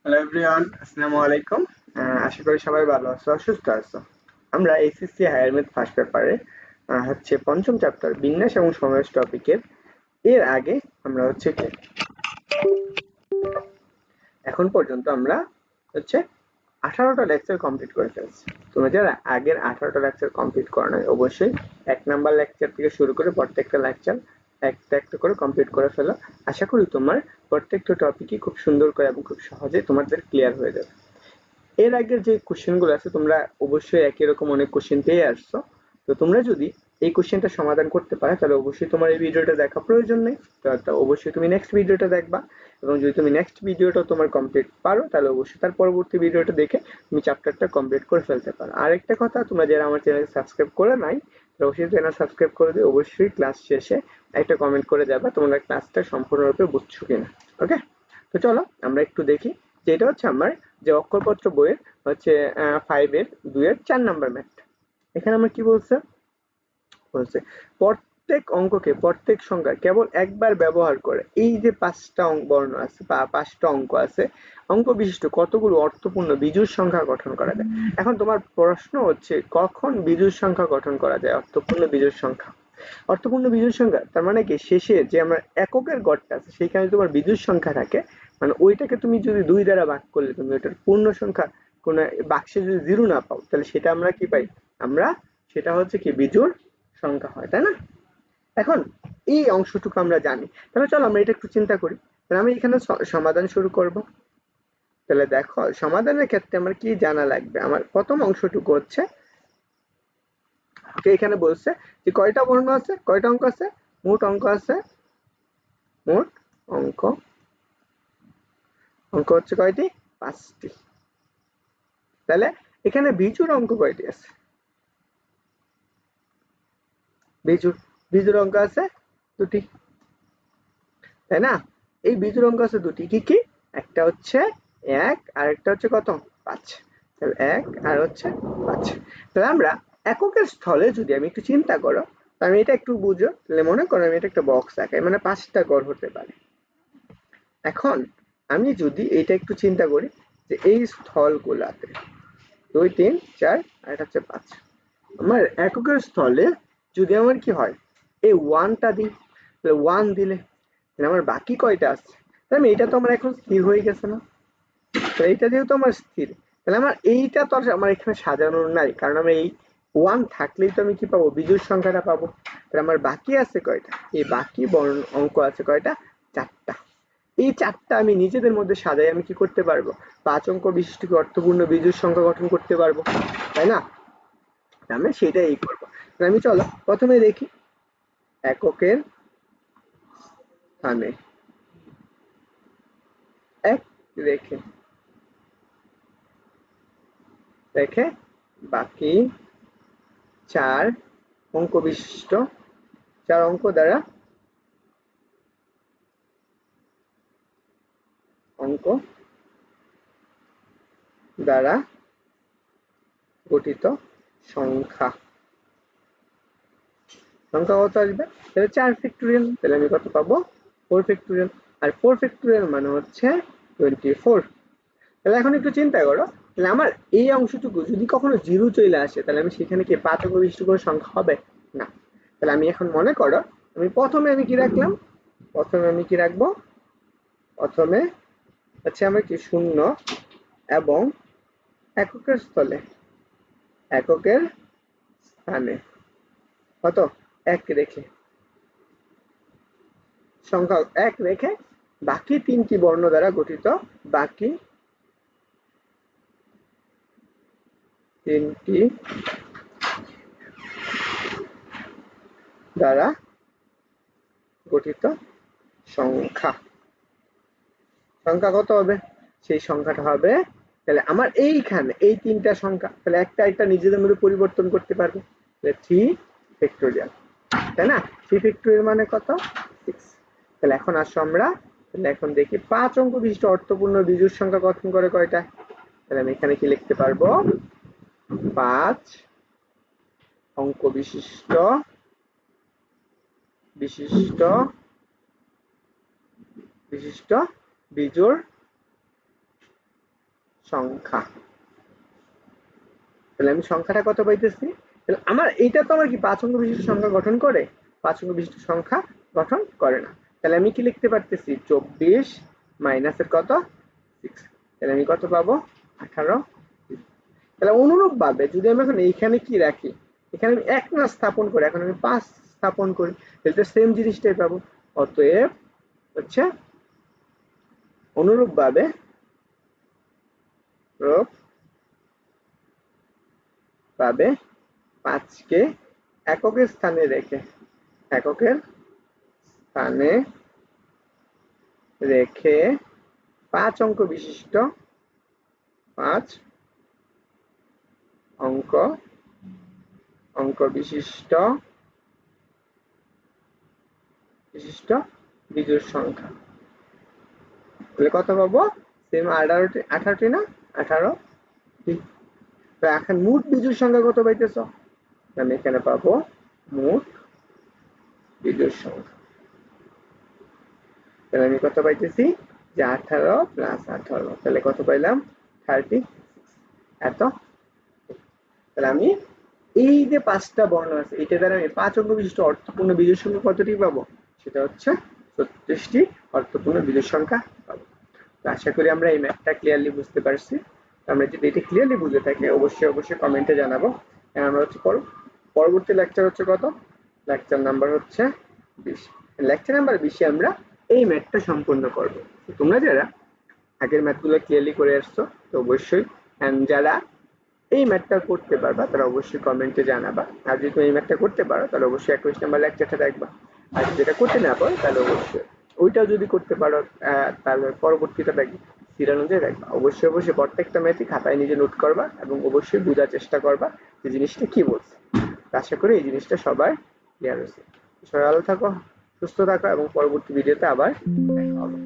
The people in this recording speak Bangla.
হ্যালো এভরিওয়ান, আসসালামু আলাইকুম। আশা করি সবাই ভালো আছো আর সুস্থ আছো। আমরা এইচএসসি হায়ার ম্যাথ ফার্স্ট পেপারে হচ্ছে পঞ্চম চ্যাপ্টার বিন্যাস এবং সমাবেশ টপিকের এর আগে আমরা হচ্ছে কি এখন পর্যন্ত আমরা হচ্ছে 18টা লেকচার কমপ্লিট করে ফেলছি। তোমরা যারা আগের 18টা লেকচার কমপ্লিট করো নাই অবশ্যই 1 নাম্বার লেকচার থেকে শুরু করে প্রত্যেকটা লেকচার একটা একটা করে কমপ্লিট করে ফেলো। আশা করি তোমার প্রত্যেকটা টপিকই খুব সুন্দর করে এবং খুব সহজে তোমাদের ক্লিয়ার হয়ে যাবে। এর আগের যে কোশ্চেনগুলো আছে তোমরা অবশ্যই একই রকম অনেক কোশ্চেন পেয়ে আসছো। তো তোমরা যদি এই কোশ্চেনটা সমাধান করতে পারো তাহলে অবশ্যই তোমার এই ভিডিওটা দেখা প্রয়োজন নেই। তো অবশ্যই তুমি নেক্সট ভিডিওটা দেখবা, এবং যদি তুমি নেক্সট ভিডিওটা তোমার কমপ্লিট পারো তাহলে অবশ্যই তার পরবর্তী ভিডিওটা দেখে তুমি চ্যাপ্টারটা কমপ্লিট করে ফেলতে পারো। আরেকটা কথা, তোমরা যারা আমার চ্যানেল সাবস্ক্রাইব করে নাই তারা অবশ্যই চ্যানেল সাবস্ক্রাইব করে দিয়ে অবশ্যই ক্লাস শেষে একটা কমেন্ট করে যাবা তোমরা ক্লাসটা সম্পূর্ণরূপে বুঝছো কিনা। ওকে, তো চলো আমরা একটু দেখি যে এটা হচ্ছে আমার যে অক্ষরপত্র বইয়ের হচ্ছে 5 এর 2 এর 4 নাম্বার ম্যাথ। এখানে আমরা কি বলছে বলছে প্রত্যেক অঙ্ককে প্রত্যেক সংখ্যা কেবল একবার ব্যবহার করে এই যে 5টা বর্ণ আছে বা 5টা অঙ্ক আছে, অঙ্ক বিশিষ্ট কতগুলো অর্থপূর্ণ বিজোড় সংখ্যা গঠন করা যায়। এখন তোমার প্রশ্ন হচ্ছে কখন বিজোড় সংখ্যা গঠন করা যায়, অর্থপূর্ণ বিজোড় সংখ্যা। অর্থপূর্ণ বিজোড় সংখ্যা তার মানে কি শেষে যে আমার এককের গড়টা আছে সেখানে তোমার বিজোড় সংখ্যা থাকে, মানে ওইটাকে তুমি যদি 2 দ্বারা ভাগ করলে তুমি ওটার পূর্ণ সংখ্যা কোন বাক্সে যদি 0 না পাও তাহলে সেটা আমরা কি পাই, আমরা সেটা হচ্ছে কি বিজোড় সংখ্যা হয়, তাই না? এখন এই অংশটুকু আমরা জানি, তাহলে চলো আমরা এটা একটু চিন্তা করি। তাহলে আমি এখানে সমাধান শুরু করব। তাহলে দেখো সমাধানের ক্ষেত্রে আমার কি জানা লাগবে, আমার প্রথম অংশটুকু হচ্ছে এখানে বলছে যে কয়টা বর্ণ আছে, কয়টা অঙ্ক আছে, মোট অঙ্ক আছে, মোট অঙ্ক অঙ্ক হচ্ছে কয়টি, 5টি। তাহলে এখানে বিজোড় অঙ্ক কয়টি আছে, বিজোড় বিজোড় অঙ্ক আছে 2টি, তাই না? এই বিজোড় অঙ্ক আছে 2টি, কি কি? একটা হচ্ছে 1 আর একটা হচ্ছে কত, 5। তাহলে 1 আর হচ্ছে 5। তাহলে আমরা এককের স্থলে যদি আমি একটু চিন্তা করো, আমি এটা একটু বুঝো, তাহলে মনে করো আমি এটা একটা বক্স আঁকাই, মানে 5টা ঘর হতে পারে। এখন আমি যদি এটা একটু চিন্তা করি যে এই স্থলগুলাতে 2 3 4 আর এটা হচ্ছে 5, আমার এককের স্থলে যদি আমার কি হয় এই 1টা দিই, তাহলে 1 দিলে তাহলে আমার বাকি কয়টা আছে, তাহলে এটা তো আমার এখন স্থির হয়ে গেছে না? তাহলে এইটা যেহেতু আমার স্থির, তাহলে আমার এইটা তো আর আমার এখানে সাজানোর নাই, কারণ আমি এই 1 থাকলেই তো আমি কি পাবো, বিজোড় সংখ্যাটা পাবো। তাহলে আমার বাকি আছে কয়টা, এই বাকি অঙ্ক আছে কয়টা, 4টা। এই 4টা আমি নিজেদের মধ্যে সাজাই আমি কি করতে পারবো, 5 অঙ্ক বিশিষ্ট অর্থপূর্ণ বিজোড় সংখ্যা গঠন করতে পারবো, তাই না? আমি সেটাই করবো। আমি চলো প্রথমে দেখি এককের স্থানে 1 রেখে রেখে বাকি 4 অঙ্ক বিশিষ্ট 4 অঙ্ক দ্বারা অঙ্ক দ্বারা গঠিত সংখ্যা। সংখ্যা কত আসবে, তাহলে 4 ফ্যাক্টোরিয়াল, তাহলে আমি কত পাবো, 4 ফ্যাক্টোরিয়াল। আর 4 ফ্যাক্টোরিয়াল মানে হচ্ছে 24। তাহলে এখন একটু চিন্তা করো, তাহলে আমার এই অংশটুকু যদি কখনো 0 চলে আসে তাহলে আমি সেখানে কি 5 অঙ্ক বিশিষ্ট কোনো সংখ্যা হবে না। তাহলে আমি এখন মনে করো আমি প্রথমে আমি কি রাখলাম, প্রথমে আমি কি রাখবো, প্রথমে হচ্ছে আমার কি 0 এবং এককের স্থলে এককের স্থানে কত 1 রেখে সংখ্যা 1 রেখে বাকি 3টি বর্ণ দ্বারা গঠিত, বাকি 3টি দ্বারা গঠিত সংখ্যা। সংখ্যা কত হবে, সেই সংখ্যাটা হবে, তাহলে আমার এইখানে এই 3টা সংখ্যা, তাহলে একটা একটা নিজেদের মধ্যে পরিবর্তন করতে পারবে, তাহলে 3 ফ্যাক্টোরিয়াল, তাই না? 3 ফ্যাক্টোরিয়াল মানে কত, 6। তাহলে এখন আসো আমরা, তাহলে এখন দেখি 5 অঙ্ক বিশিষ্ট অর্থপূর্ণ বিজোড় সংখ্যা গঠন করে কয়টা। তাহলে আমি এখানে কি লিখতে পারবো, 5 অঙ্ক বিশিষ্ট বিশিষ্ট বিশিষ্ট বিজোড় সংখ্যা। তাহলে আমি সংখ্যাটা কত পাইতেছি? তাহলে আমার এইটা তো আমার কি 5 অঙ্ক বিশিষ্ট সংখ্যা গঠন করে? 5 অঙ্ক বিশিষ্ট সংখ্যা গঠন করে না। তাহলে আমি কি লিখতে পারতেছি? 24 মাইনাসের কত? 6। তাহলে আমি কত পাবো? 18। তাহলে অনুরূপভাবে যদি আমি এখন এইখানে কি রাখি, এখানে আমি 1 না স্থাপন করি, এখন আমি 5 স্থাপন করি, তাহলে তো সেম জিনিসটাই পাবো। অতএব হচ্ছে অনুরূপভাবে পাবে 5 কে এককের স্থানে রেখে, এককের স্থানে রেখে 5 অঙ্ক বিশিষ্ট 5 অঙ্ক অঙ্ক বিশিষ্ট বিশিষ্ট বিজোড় সংখ্যা। তাহলে কত পাবো? সেম 18টি না? 18। তো এখন মোট বিজোড় সংখ্যা কত পাইতেছ? আমি এখানে পাবো মোট বিজোড় সংখ্যা। তাহলে আমি কত পাইতেছি? যে 18 প্লাস 18, তাহলে কত পাইলাম? 36। এত। তাহলে আমি এই যে 5টা বর্ণ আছে, এটা দ্বারা আমি 5 অঙ্ক বিশিষ্ট অর্থপূর্ণ বিজোড় সংখ্যা কতটি পাবো? সেটা হচ্ছে 36টি অর্থপূর্ণ বিজোড় সংখ্যা পাবো। তো আশা করি আমরা এই ম্যাথটা ক্লিয়ারলি বুঝতে পারছি। আমরা যদি এটা ক্লিয়ারলি বুঝে থাকি অবশ্যই কমেন্টে জানাবো। আমরা হচ্ছে পরবর্তী লেকচার হচ্ছে কত? লেকচার নাম্বার হচ্ছে 20। লেকচার নাম্বার 20 এ আমরা এই ম্যাথটা সম্পূর্ণ করব। তোমরা যারা আগের ম্যাথগুলো ক্লিয়ারলি করে আসছো তো অবশ্যই, যারা এই ম্যাথটা করতে পারবা তারা অবশ্যই কমেন্টে জানাবা। আর যদি তুমি এই ম্যাথটা করতে পারো তাহলে অবশ্যই 21 নাম্বার লেকচারটা দেখবা। আর যেটা করতে না পারো তাহলে অবশ্যই ওইটাও যদি করতে পারো তাহলে পরবর্তীটা দেখবে, সিরিয়াল অনুযায়ী দেখবা। অবশ্যই প্রত্যেকটা ম্যাথই খাতায় নিজে নোট করবা এবং অবশ্যই বোঝার চেষ্টা করবা যে জিনিসটা কি বলছে। আশা করি এই জিনিসটা সবাই ক্লিয়ার হয়েছে। সবাই ভালো থাকো, সুস্থ থাকো এবং পরবর্তী ভিডিওতে আবার দেখা হবে।